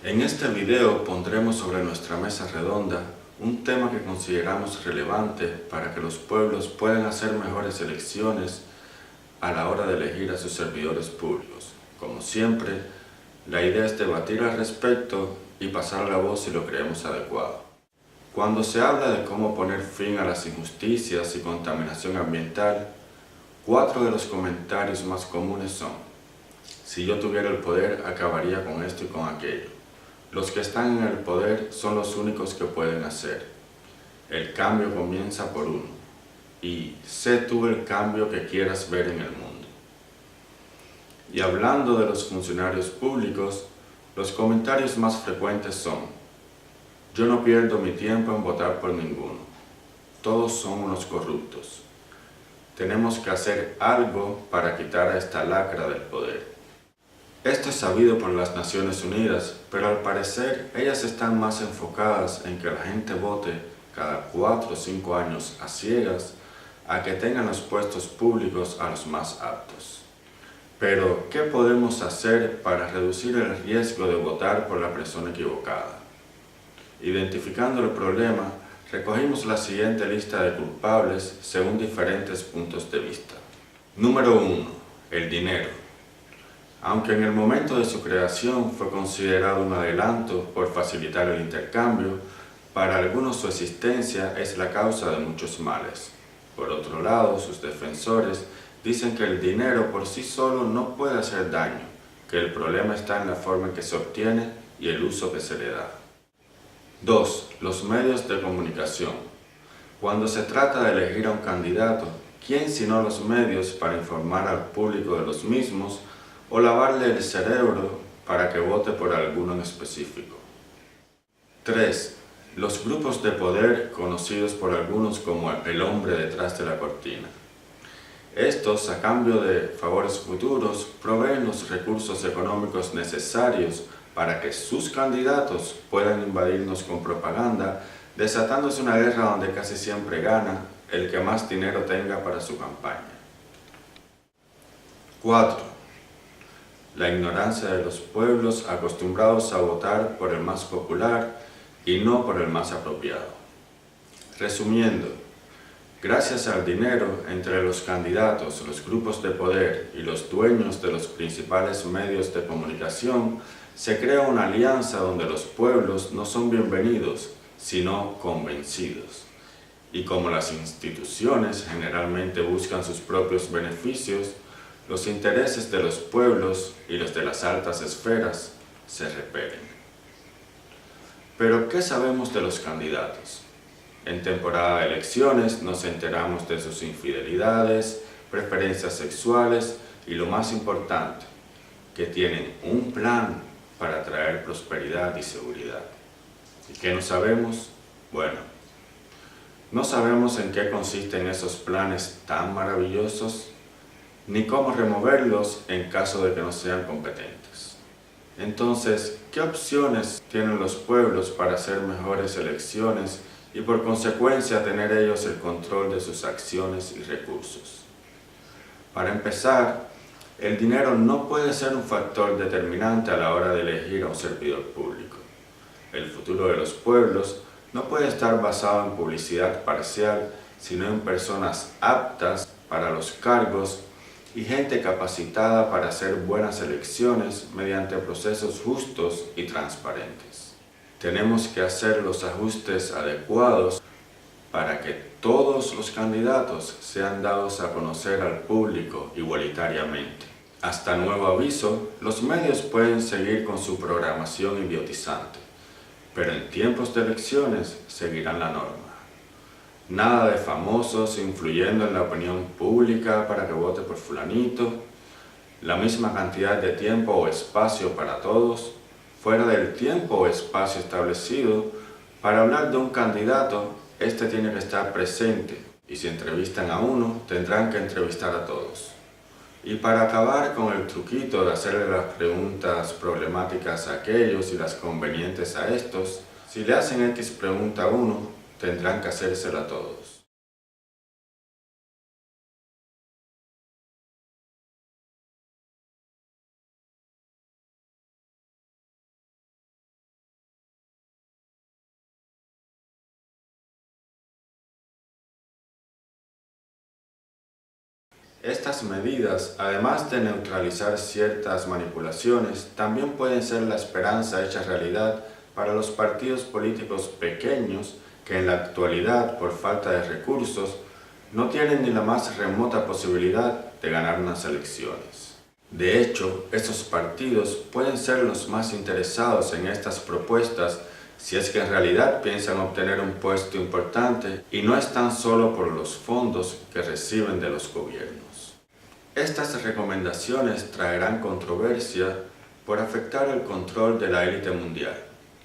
En este video pondremos sobre nuestra mesa redonda un tema que consideramos relevante para que los pueblos puedan hacer mejores elecciones a la hora de elegir a sus servidores públicos. Como siempre, la idea es debatir al respecto y pasar la voz si lo creemos adecuado. Cuando se habla de cómo poner fin a las injusticias y contaminación ambiental, 4 de los comentarios más comunes son: si yo tuviera el poder, acabaría con esto y con aquello. Los que están en el poder son los únicos que pueden hacer. El cambio comienza por uno. Y sé tú el cambio que quieras ver en el mundo. Y hablando de los funcionarios públicos, los comentarios más frecuentes son: yo no pierdo mi tiempo en votar por ninguno. Todos son unos corruptos. Tenemos que hacer algo para quitar a esta lacra del poder. Esto es sabido por las Naciones Unidas, pero al parecer ellas están más enfocadas en que la gente vote cada 4 o 5 años a ciegas a que tengan los puestos públicos a los más aptos. Pero, ¿qué podemos hacer para reducir el riesgo de votar por la persona equivocada? Identificando el problema, recogimos la siguiente lista de culpables según diferentes puntos de vista. Número 1. El dinero. Aunque en el momento de su creación fue considerado un adelanto por facilitar el intercambio, para algunos su existencia es la causa de muchos males. Por otro lado, sus defensores dicen que el dinero por sí solo no puede hacer daño, que el problema está en la forma en que se obtiene y el uso que se le da. 2. Los medios de comunicación. Cuando se trata de elegir a un candidato, ¿quién sino los medios para informar al público de los mismos o lavarle el cerebro para que vote por alguno en específico? 3. Los grupos de poder conocidos por algunos como el hombre detrás de la cortina. Estos, a cambio de favores futuros, proveen los recursos económicos necesarios para que sus candidatos puedan invadirnos con propaganda, desatándose una guerra donde casi siempre gana el que más dinero tenga para su campaña. 4. La ignorancia de los pueblos acostumbrados a votar por el más popular y no por el más apropiado. Resumiendo, gracias al dinero entre los candidatos, los grupos de poder y los dueños de los principales medios de comunicación, se crea una alianza donde los pueblos no son bienvenidos, sino convencidos. Y como las instituciones generalmente buscan sus propios beneficios, los intereses de los pueblos y los de las altas esferas se repelen. Pero, ¿qué sabemos de los candidatos? En temporada de elecciones nos enteramos de sus infidelidades, preferencias sexuales y lo más importante, que tienen un plan para traer prosperidad y seguridad. ¿Y qué no sabemos? Bueno, no sabemos en qué consisten esos planes tan maravillosos, ni cómo removerlos en caso de que no sean competentes. Entonces, ¿qué opciones tienen los pueblos para hacer mejores elecciones y por consecuencia tener ellos el control de sus acciones y recursos? Para empezar, el dinero no puede ser un factor determinante a la hora de elegir a un servidor público. El futuro de los pueblos no puede estar basado en publicidad parcial, sino en personas aptas para los cargos y gente capacitada para hacer buenas elecciones mediante procesos justos y transparentes. Tenemos que hacer los ajustes adecuados para que todos los candidatos sean dados a conocer al público igualitariamente. Hasta nuevo aviso, los medios pueden seguir con su programación idiotizante, pero en tiempos de elecciones seguirán la norma. Nada de famosos influyendo en la opinión pública para que vote por fulanito, la misma cantidad de tiempo o espacio para todos, fuera del tiempo o espacio establecido. Para hablar de un candidato, este tiene que estar presente, y si entrevistan a uno, tendrán que entrevistar a todos. Y para acabar con el truquito de hacerle las preguntas problemáticas a aquellos y las convenientes a estos, si le hacen X pregunta a uno, tendrán que hacérsela a todos. Estas medidas, además de neutralizar ciertas manipulaciones, también pueden ser la esperanza hecha realidad para los partidos políticos pequeños que en la actualidad, por falta de recursos, no tienen ni la más remota posibilidad de ganar unas elecciones. De hecho, estos partidos pueden ser los más interesados en estas propuestas si es que en realidad piensan obtener un puesto importante y no es tan solo por los fondos que reciben de los gobiernos. Estas recomendaciones traerán controversia por afectar el control de la élite mundial,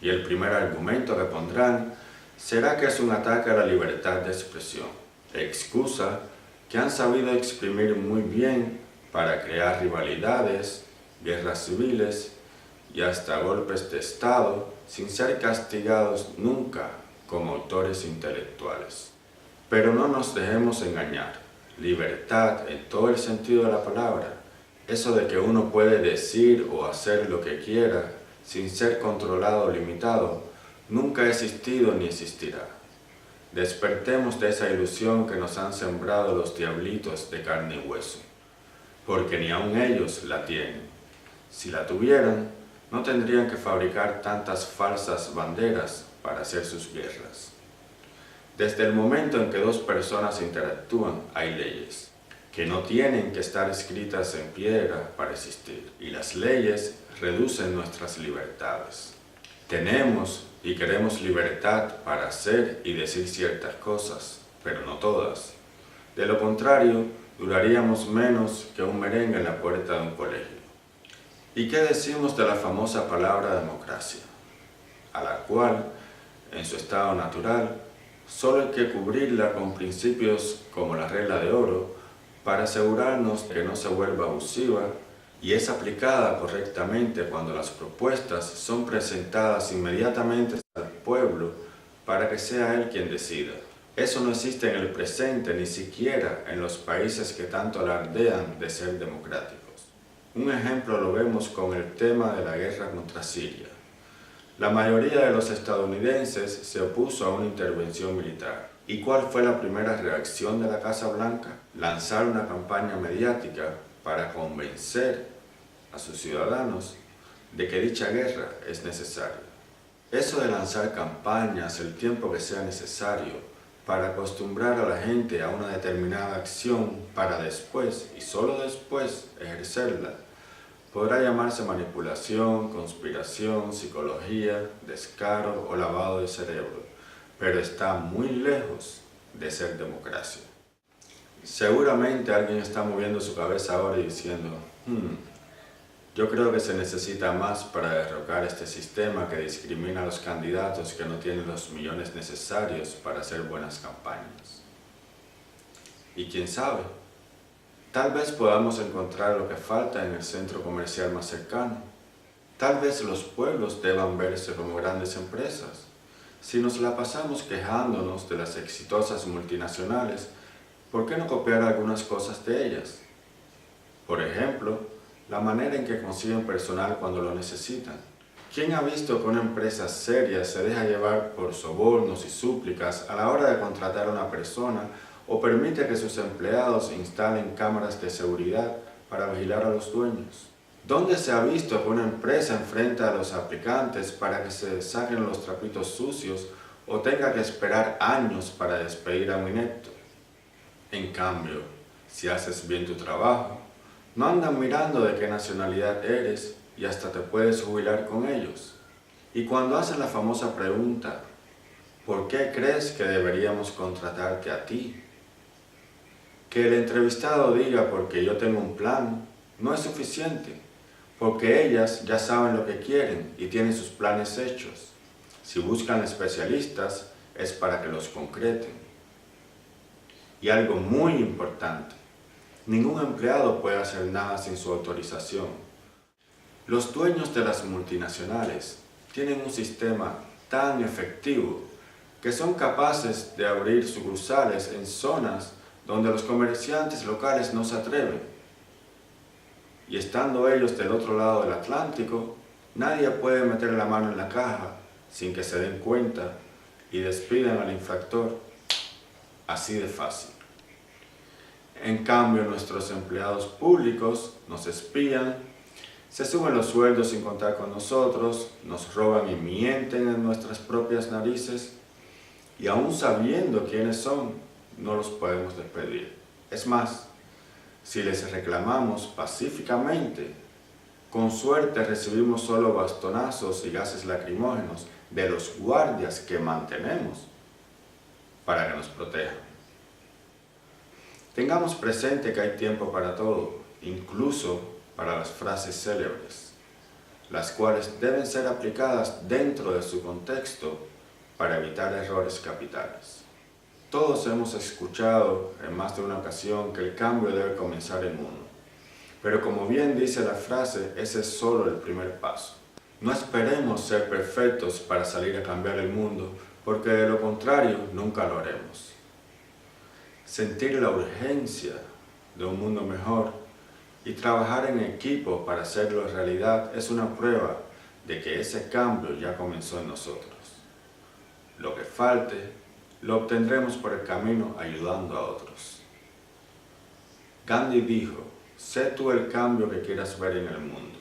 y el primer argumento que pondrán será que es un ataque a la libertad de expresión, excusa que han sabido exprimir muy bien para crear rivalidades, guerras civiles y hasta golpes de Estado sin ser castigados nunca como autores intelectuales. Pero no nos dejemos engañar. Libertad en todo el sentido de la palabra, eso de que uno puede decir o hacer lo que quiera sin ser controlado o limitado, nunca ha existido ni existirá. Despertemos de esa ilusión que nos han sembrado los diablitos de carne y hueso, porque ni aun ellos la tienen. Si la tuvieran, no tendrían que fabricar tantas falsas banderas para hacer sus guerras. Desde el momento en que dos personas interactúan, hay leyes, que no tienen que estar escritas en piedra para existir, y las leyes reducen nuestras libertades. Tenemos y queremos libertad para hacer y decir ciertas cosas, pero no todas. De lo contrario, duraríamos menos que un merengue en la puerta de un colegio. ¿Y qué decimos de la famosa palabra democracia? A la cual, en su estado natural, solo hay que cubrirla con principios como la regla de oro para asegurarnos que no se vuelva abusiva y es aplicada correctamente cuando las propuestas son presentadas inmediatamente al pueblo para que sea él quien decida. Eso no existe en el presente, ni siquiera en los países que tanto alardean de ser democráticos. Un ejemplo lo vemos con el tema de la guerra contra Siria. La mayoría de los estadounidenses se opuso a una intervención militar. ¿Y cuál fue la primera reacción de la Casa Blanca? Lanzar una campaña mediática para convencer a sus ciudadanos de que dicha guerra es necesaria. Eso de lanzar campañas el tiempo que sea necesario para acostumbrar a la gente a una determinada acción para después, y solo después, ejercerla, podrá llamarse manipulación, conspiración, psicología, descaro o lavado de cerebro, pero está muy lejos de ser democracia. Seguramente alguien está moviendo su cabeza ahora y diciendo, yo creo que se necesita más para derrocar este sistema que discrimina a los candidatos que no tienen los millones necesarios para hacer buenas campañas. Y quién sabe, tal vez podamos encontrar lo que falta en el centro comercial más cercano. Tal vez los pueblos deban verse como grandes empresas. Si nos la pasamos quejándonos de las exitosas multinacionales, ¿por qué no copiar algunas cosas de ellas? Por ejemplo, la manera en que consiguen personal cuando lo necesitan. ¿Quién ha visto que una empresa seria se deja llevar por sobornos y súplicas a la hora de contratar a una persona o permite que sus empleados instalen cámaras de seguridad para vigilar a los dueños? ¿Dónde se ha visto que una empresa enfrenta a los aplicantes para que se saquen los trapitos sucios o tenga que esperar años para despedir a un inepto? En cambio, si haces bien tu trabajo, no andan mirando de qué nacionalidad eres y hasta te puedes jubilar con ellos. Y cuando hacen la famosa pregunta, ¿por qué crees que deberíamos contratarte a ti? Que el entrevistado diga porque yo tengo un plan no es suficiente, porque ellas ya saben lo que quieren y tienen sus planes hechos. Si buscan especialistas es para que los concreten. Y algo muy importante, ningún empleado puede hacer nada sin su autorización. Los dueños de las multinacionales tienen un sistema tan efectivo que son capaces de abrir sucursales en zonas donde los comerciantes locales no se atreven. Y estando ellos del otro lado del Atlántico, nadie puede meter la mano en la caja sin que se den cuenta y despidan al infractor. Así de fácil. En cambio, nuestros empleados públicos nos espían, se suben los sueldos sin contar con nosotros, nos roban y mienten en nuestras propias narices, y aún sabiendo quiénes son, no los podemos despedir. Es más, si les reclamamos pacíficamente, con suerte recibimos solo bastonazos y gases lacrimógenos de los guardias que mantenemos para que nos protejan. Tengamos presente que hay tiempo para todo, incluso para las frases célebres, las cuales deben ser aplicadas dentro de su contexto para evitar errores capitales. Todos hemos escuchado en más de una ocasión que el cambio debe comenzar en uno, pero como bien dice la frase, ese es solo el primer paso. No esperemos ser perfectos para salir a cambiar el mundo, porque de lo contrario nunca lo haremos. Sentir la urgencia de un mundo mejor y trabajar en equipo para hacerlo realidad es una prueba de que ese cambio ya comenzó en nosotros. Lo que falte, lo obtendremos por el camino ayudando a otros. Gandhi dijo, sé tú el cambio que quieras ver en el mundo.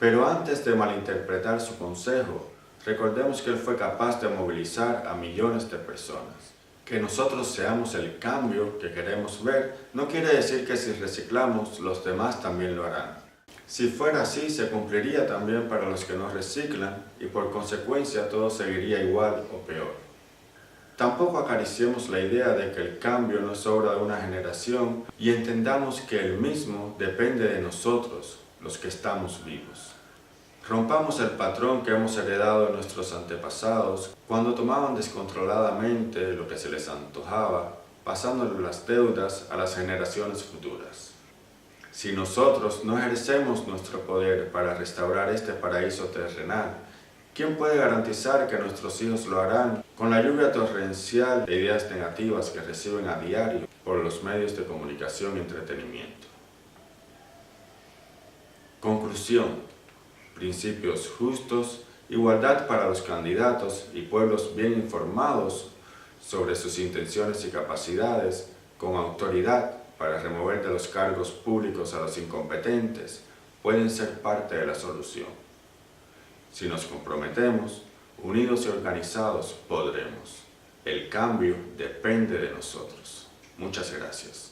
Pero antes de malinterpretar su consejo, recordemos que él fue capaz de movilizar a millones de personas. Que nosotros seamos el cambio que queremos ver no quiere decir que si reciclamos, los demás también lo harán. Si fuera así, se cumpliría también para los que no reciclan y por consecuencia todo seguiría igual o peor. Tampoco acariciemos la idea de que el cambio no es obra de una generación y entendamos que el mismo depende de nosotros, los que estamos vivos. Rompamos el patrón que hemos heredado de nuestros antepasados cuando tomaban descontroladamente lo que se les antojaba, pasándole las deudas a las generaciones futuras. Si nosotros no ejercemos nuestro poder para restaurar este paraíso terrenal, ¿quién puede garantizar que nuestros hijos lo harán con la lluvia torrencial de ideas negativas que reciben a diario por los medios de comunicación y entretenimiento? Conclusión. Principios justos, igualdad para los candidatos y pueblos bien informados sobre sus intenciones y capacidades, con autoridad para remover de los cargos públicos a los incompetentes, pueden ser parte de la solución. Si nos comprometemos, unidos y organizados, podremos. El cambio depende de nosotros. Muchas gracias.